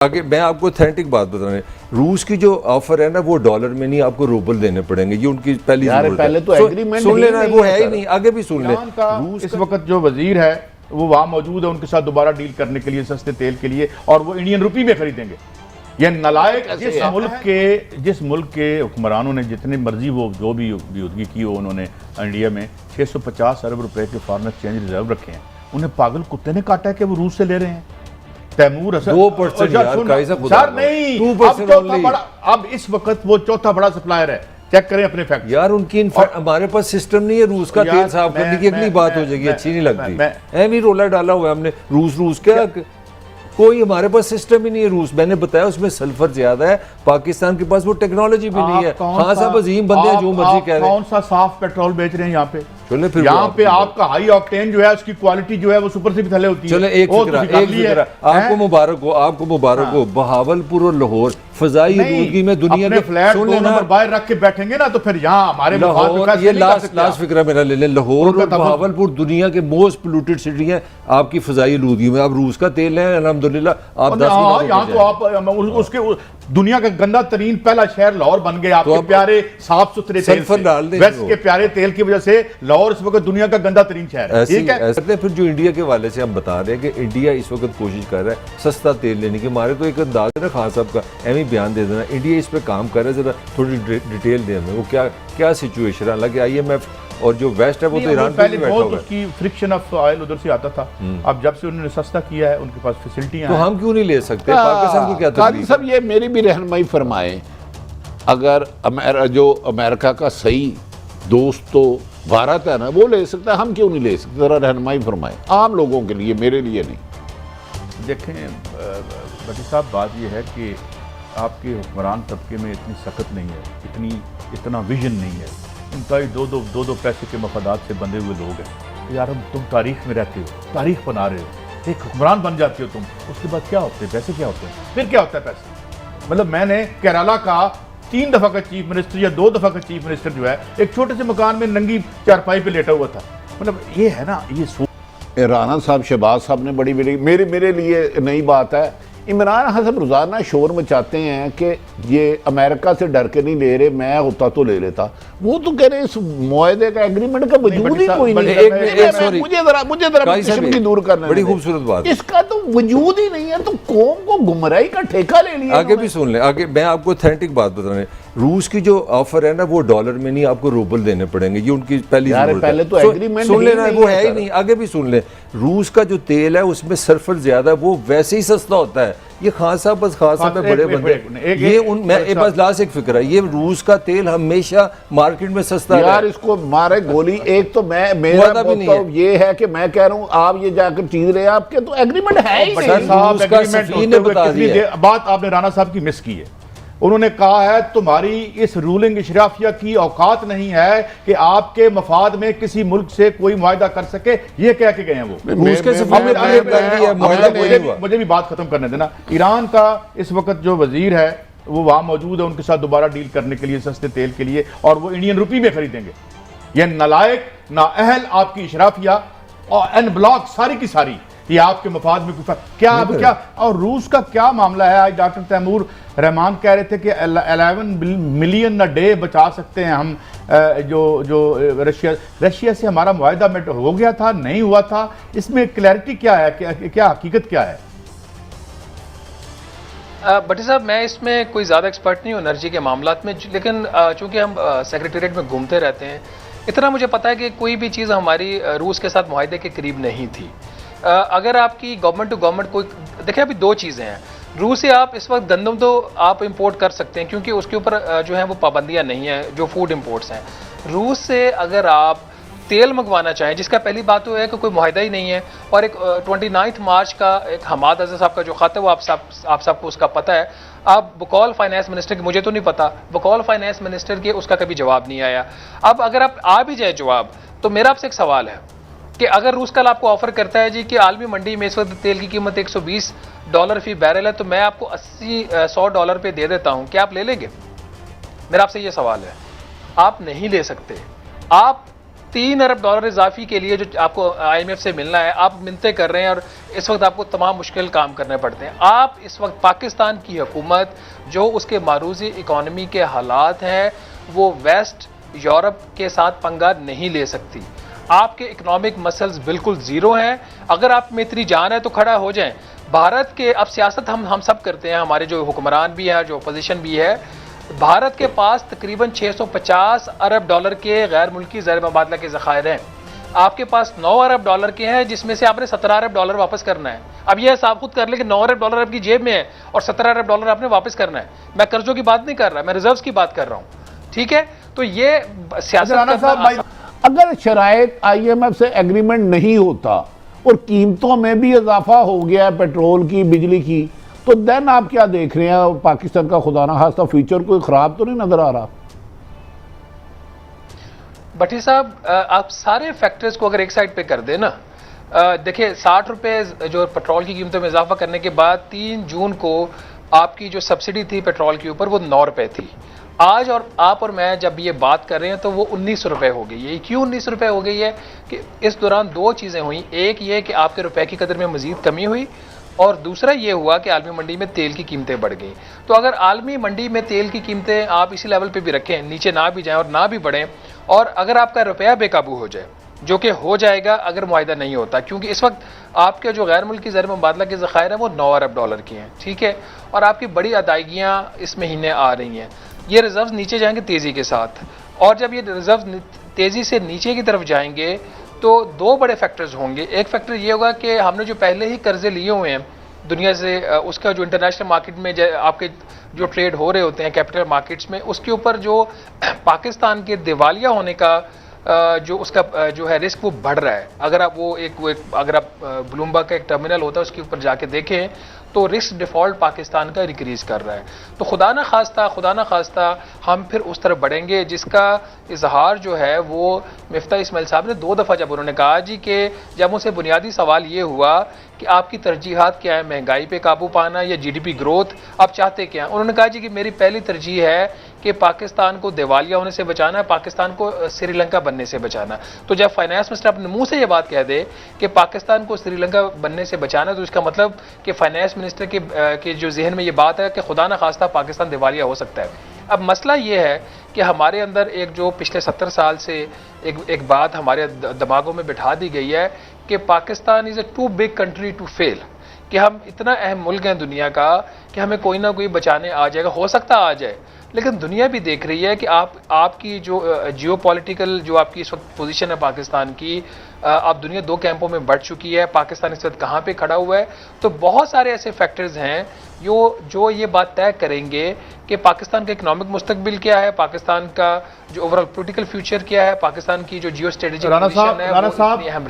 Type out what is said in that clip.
आगे मैं आपको ऑथेंटिक बात बता रहा हूँ, रूस की जो ऑफर है ना वो डॉलर में नहीं, आपको रूबल देने पड़ेंगे, ये उनकी पहली पहले तो एग्रीमेंट सुन लेना, वो है ही नहीं, आगे भी सुन ले। रूस इस वक्त जो वजीर है वो वहां मौजूद है उनके साथ दोबारा डील करने के लिए सस्ते तेल के लिए, और वो इंडियन रुपी में खरीदेंगे। ये नलायक जिस मुल्क के हुक्मरानों ने जितने मर्जी वो जो भी युद्धगी की हो उन्होंने इंडिया में 650 अरब रुपए के फॉरेन एक्सचेंज रिजर्व रखे हैं, उन्हें पागल कुत्ते ने काटा है कि वो रूस से ले रहे हैं। तैमूर 2% यार नहीं, अब इस वक्त वो चौथा बड़ा सप्लायर है, चेक करें अपने फैक्ट यार। उनकी हमारे पास सिस्टम नहीं है रूस का तेल साफ करने की, अगली बात हो जाएगी, अच्छी नहीं लगती। एम ही रोला डाला हुआ है हमने रूस क्या कोई हमारे पास सिस्टम ही नहीं है। रूस मैंने बताया उसमें सल्फर ज्यादा है, पाकिस्तान के पास वो टेक्नोलॉजी भी नहीं है। हाँ साहब अजीम बंदे हैं जो मर्जी कह रहे हैं। कौन सा साफ पेट्रोल बेच रहे हैं यहाँ पे? चले फिर यहाँ पे आपका हाई ऑक्टेन जो है उसकी क्वालिटी जो है वो सुपर से भी थले होती है। चले एक फिक्र आपको मुबारक हो, आपको मुबारक हो। बहावलपुर और लाहौर फजाई आलूदगी में दुनिया के फ्लैट 2 नंबर बाहर रख के बैठेंगे ना तो फिर यहाँ हमारे ये लास्ट फिक्र मेरा ले लें, लाहौर और बहावलपुर दुनिया के मोस्ट पोल्यूटेड सिटी है आपकी फजाई आलूदगी में। अब रूस का तेल है अल्हम्दुलिल्लाह, आप 10 यहाँ तो आप उसके दुनिया का गंदा तरीन पहला शहर लाहौर बन गया आपके प्यारे साफ सुथरे तेल से। वेस्ट के प्यारे तेल की वजह से लाहौर इस वक्त दुनिया का गंदा तरीन शहर है। ठीक है, फिर जो इंडिया के वाले से हम बता रहे हैं कि इंडिया इस वक्त कोशिश कर रहा है सस्ता तेल लेने की। हमारे तो एक अंदाज है ना खान साहब का, एम बयान दे देना, इंडिया इस पे काम कर रहा है, जरा थोड़ी डिटेल दे हमें वो क्या सिचुएशन है। हालांकि IMF और जो वेस्ट है वो तो ईरान पहले बहुत उसकी फ्रिक्शन ऑफ ऑयल उधर से आता था, अब जब से उन्होंने सस्ता किया है उनके पास फैसिलिटियां तो हम क्यों नहीं ले सकते? पाकिस्तान को क्या काजी साहब ये मेरी भी रहनुमाई फरमाए, अगर जो अमेरिका का सही दोस्त तो भारत है ना वो ले सकता है, हम क्यों नहीं ले सकते? जरा रहनुमाई फरमाए आम लोगों के लिए, मेरे लिए नहीं। देखें भट्टी साहब, बात यह है कि आपके हुक्मरान तबके में इतनी सख्त नहीं है, इतना विजन नहीं है। उनका ही दो पैसे के मफादात से बंधे हुए लोग हैं। यार तुम तारीख में रहते हो, तारीख बना रहे हो, एक हुक्मरान बन जाते हो तुम, उसके बाद क्या होते हैं पैसे? क्या होते हैं फिर? क्या होता है पैसे? मतलब मैंने केरला का 3 दफा का चीफ मिनिस्टर या 2 दफा का चीफ मिनिस्टर जो है एक छोटे से मकान में नंगी चारपाई पे लेटा हुआ था। मतलब ये है ना, ये राना साहब शहबाज साहब ने बड़ी मेरे लिए नई बात है। इमरान खान साहब रोजाना शोर मचाते हैं कि ये अमेरिका से डर के नहीं ले रहे, मैं होता तो ले लेता। वो तो कह रहे इस मुआहदे का एग्रीमेंट का वजूद ही कोई नहीं है। मुझे जरा किस्म की दूर करना, बड़ी खूबसूरत बात, इसका तो वजूद ही नहीं है। तो कौम को गुमराही का ठेका ले लिया। आगे भी सुन ले, आगे मैं आपको ऑथेंटिक बात बता रहा हूँ, रूस की जो ऑफर है ना वो डॉलर में नहीं, आपको रूबल देने पड़ेंगे, ये उनकी पहले तो एग्रीमेंट सुन लेना, वो है ही नहीं, आगे भी सुन ले। रूस का जो तेल है उसमें सल्फर ज्यादा है, वो वैसे ही सस्ता होता है। ये खान साहब बस खान साहब में बड़े बंदे ये बस लास्ट एक फिक्र है, ये रूस का तेल हमेशा मार्केट में सस्ता है। यार इसको मारे गोली। एक तो मेरा भी नहीं ये है कि मैं कह रहा हूँ आप ये जाकर चीज रहे, आपके तो एग्रीमेंट है ही नहीं। बात आपने राणा साहब की मिस की है। उन्होंने कहा है तुम्हारी इस रूलिंग इशराफिया की औकात नहीं है कि आपके मफाद में किसी मुल्क से कोई मुआहदा कर सके, ये कह के गए हैं वो। मुझे भी बात खत्म करने देना। ईरान का इस वक्त जो वजीर है वो वहां मौजूद है उनके साथ दोबारा डील करने के लिए सस्ते तेल के लिए, और वो इंडियन रुपी में खरीदेंगे। ये नलायक नाअहल आपकी इशराफिया और एन ब्लॉक सारी की सारी ये आपके मफाद में क्या और रूस का क्या मामला है? आज डॉक्टर तैमूर रहमान कह रहे थे कि 11 मिलियन अ डे बचा सकते हैं हम। जो रशिया से हमारा मुआहदा में हो गया था, नहीं हुआ था, इसमें क्लैरिटी क्या है? क्या हकीकत क्या है? भट्टी साहब, मैं इसमें कोई ज़्यादा एक्सपर्ट नहीं हूँ एनर्जी के मामलात में, लेकिन चूंकि हम सेक्रेटेरिएट में घूमते रहते हैं, इतना मुझे पता है कि कोई भी चीज़ हमारी रूस के साथ मुआहदे के करीब नहीं थी। अगर आपकी गवर्नमेंट टू गवर्नमेंट कोई देखिए, अभी 2 चीज़ें हैं। रूस से आप इस वक्त गंदम तो आप इंपोर्ट कर सकते हैं क्योंकि उसके ऊपर जो है वो पाबंदियां नहीं है जो फूड इंपोर्ट्स हैं। रूस से अगर आप तेल मंगवाना चाहें, जिसका पहली बात तो है कि कोई मुआहदा ही नहीं है, और एक 29 मार्च का एक हमाद अज़हर साहब का जो ख़त है वो आप सबको उसका पता है। आप बकौल फाइनेंस मिनिस्टर के, मुझे तो नहीं पता, बकौल फाइनेंस मिनिस्टर के उसका कभी जवाब नहीं आया। अब अगर आप आ भी जाए जवाब, तो मेरा आपसे एक सवाल है कि अगर रूस कल आपको ऑफर करता है जी कि आलमी मंडी में इस वक्त तेल की कीमत $120 फी बैरल है, तो मैं आपको $100 पे दे देता हूं, क्या आप ले लेंगे? मेरा आपसे ये सवाल है। आप नहीं ले सकते। आप $3 अरब इजाफी के लिए जो आपको IMF से मिलना है, आप मिन्नतें कर रहे हैं और इस वक्त आपको तमाम मुश्किल काम करने पड़ते हैं। आप इस वक्त पाकिस्तान की हुकूमत जो उसके मारूजी इकॉनमी के हालात हैं वो वेस्ट यूरोप के साथ पंगा नहीं ले सकती। आपके इकोनॉमिक मसल्स बिल्कुल ज़ीरो हैं। अगर आप में इतनी जान है तो खड़ा हो जाएं। भारत के अब सियासत हम सब करते हैं, हमारे जो हुक्मरान भी हैं, जो अपोजिशन भी है। भारत के पास तकरीबन $650 अरब के गैर मुल्की ज़र मुबादला के ज़खायर हैं। आपके पास $9 अरब के हैं, जिसमें से आपने $17 अरब वापस करना है। अब यह हिसाब खुद कर ले कि $9 अरब आपकी जेब में है और $17 अरब आपने वापस करना है। मैं कर्जों की बात नहीं कर रहा, मैं रिजर्व्स की बात कर रहा हूं। ठीक है, तो ये सियासत करना। अगर शराइत IMF से एग्रीमेंट नहीं होता और कीमतों में भी इजाफा हो गया है पेट्रोल की, बिजली की, तो देन आप क्या देख रहे हैं? पाकिस्तान का खुदा ना खास्ता फ्यूचर कोई खराब तो नहीं नजर आ रहा? भट्टी साहब, आप सारे फैक्टर्स को अगर एक साइड पे कर देना, देखिए 60 रुपए जो पेट्रोल की कीमतों में इजाफा करने के बाद 3 जून को आपकी जो सब्सिडी थी पेट्रोल के ऊपर वो 9 रुपए थी। आज और आप और मैं जब ये बात कर रहे हैं तो वो 19 रुपए हो गई है। क्यों 19 रुपए हो गई है? कि इस दौरान दो चीज़ें हुई। एक ये कि आपके रुपए की कदर में मजीद कमी हुई और दूसरा ये हुआ कि आलमी मंडी में तेल की कीमतें बढ़ गई। तो अगर आलमी मंडी में तेल की कीमतें आप इसी लेवल पे भी रखें, नीचे ना भी जाएं और ना भी बढ़ें, और अगर आपका रुपया बेकाबू हो जाए, जो कि हो जाएगा अगर मुआहिदा नहीं होता, क्योंकि इस वक्त आपके जो गैर मुल्की ज़र मुबादला के ज़खायर हैं वो $9 अरब की हैं, ठीक है, और आपकी बड़ी अदायगियाँ इस महीने आ रही हैं। ये रिजर्व नीचे जाएंगे तेज़ी के साथ, और जब ये रिजर्व तेज़ी से नीचे की तरफ जाएंगे तो दो बड़े फैक्टर्स होंगे। एक फैक्टर ये होगा कि हमने जो पहले ही कर्जे लिए हुए हैं दुनिया से, उसका जो इंटरनेशनल मार्केट में आपके जो ट्रेड हो रहे होते हैं कैपिटल मार्केट्स में, उसके ऊपर जो पाकिस्तान के दिवालिया होने का जो उसका जो है रिस्क वो बढ़ रहा है। अगर आप अगर आप ब्लूमबर्ग का एक टर्मिनल होता है उसके ऊपर जाके देखें तो रिस्क डिफॉल्ट पाकिस्तान का इंक्रीज कर रहा है। तो खुदा ना खास्ता हम फिर उस तरफ बढ़ेंगे, जिसका इजहार जो है वो मिफ्ता इस्माइल साहब ने 2 दफ़ा जब उन्होंने कहा जी कि जब उनसे बुनियादी सवाल ये हुआ कि आपकी तरजीहात क्या है, महंगाई पे काबू पाना या GDP ग्रोथ, आप चाहते क्या? उन्होंने कहा जी कि मेरी पहली तरजीह है कि पाकिस्तान को दिवालिया होने से बचाना है, पाकिस्तान को श्रीलंका बनने से बचाना। तो जब फाइनेंस मिनिस्टर अपने मुंह से ये बात कह दे कि पाकिस्तान को श्रीलंका बनने से बचाना, तो इसका मतलब कि फाइनेंस मिनिस्टर के जो जहन में ये बात है कि खुदा न खास्ता पाकिस्तान दिवालिया हो सकता है। अब मसला ये है कि हमारे अंदर एक जो पिछले 70 साल से एक बात हमारे दिमागों में बिठा दी गई है कि Pakistan is a too big country to fail, कि हम इतना अहम मुल्क हैं दुनिया का कि हमें कोई ना कोई बचाने आ जाएगा, हो सकता आ जाए। लेकिन दुनिया भी देख रही है कि आपकी जो जियो पॉलिटिकल जो आपकी इस वक्त पोजीशन है पाकिस्तान की, अब दुनिया 2 कैंपों में बढ़ चुकी है। पाकिस्तान इस वक्त कहाँ पे खड़ा हुआ है? तो बहुत सारे ऐसे फैक्टर्स हैं जो ये बात तय करेंगे कि पाकिस्तान का इकोनॉमिक मुस्तकबिल क्या है, पाकिस्तान का जो ओवरऑल पॉलिटिकल फ्यूचर क्या है, पाकिस्तान की जो जियो स्ट्रेटेजिक पोजीशन है वो इतनी अहम